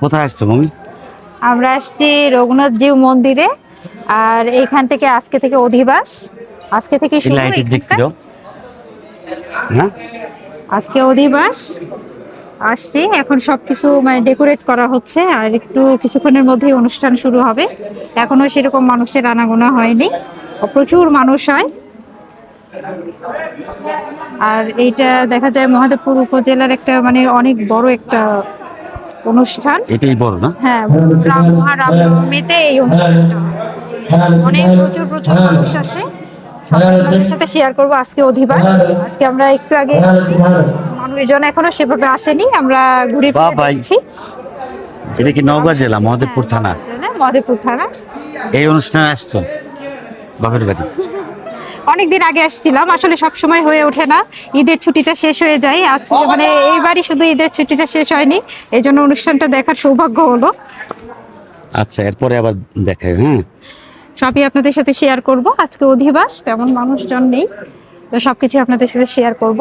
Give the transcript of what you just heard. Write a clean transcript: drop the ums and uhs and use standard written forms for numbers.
কোথায় আসছো মমি? আমরা আসছি রঘুনাথ জিউ মন্দিরে। আর এইখান থেকে আজকে থেকে অধিবাস, আজকে থেকে এই শুরু লাইটের দিক এখানকার। ফিরো। হ্যাঁ, আজকে অধিবাস আসছি, এখন সবকিছু মানে ডেকোরেট করা হচ্ছে আর একটু কিছুক্ষণের মধ্যেই অনুষ্ঠান শুরু হবে। এখনো সেরকম মানুষের আনাগোনা হয়নি, প্রচুর মানুষ হয়। আর এইটা দেখা যায় মহাদেবপুর উপজেলার একটা মানে অনেক বড় একটা অনুষ্ঠান। এটাই বড় না? হ্যাঁ, মহারামনবমীতে এই অনুষ্ঠানটা অনেক প্রচুর প্রচুর মানুষ আসে। আপনাদের সাথে শেয়ার করব আজকে অধিবাস। আজকে আমরা একটু আগে এসেছি, মানুষজন এখনো সেভাবে আসেনি, আমরা ঘুরে বা ফিরে ভাই, দেখছি। এটা কি নওগাঁ জেলা মহাদেবপুর হ্যাঁ, থানা? মহাদেবপুর থানা। এই অনুষ্ঠানে আসছো বাপের বাড়ি? অনেকদিন আগে আসছিলাম, আসলে সব সময় হয়ে ওঠে না, ঈদের ছুটিটা শেষ হয়ে যায়। আজকে মানে এইবারই শুধু ঈদের ছুটিটা শেষ হয়নি, এই জন্য অনুষ্ঠানটা দেখার সৌভাগ্য হলো। আচ্ছা, এরপরে আবার দেখাই। হ্যাঁ, সবই আপনাদের সাথে শেয়ার করব। আজকে অধিবাস, তেমন মানুষজন নেই, তো সবকিছু আপনাদের সাথে শেয়ার করব।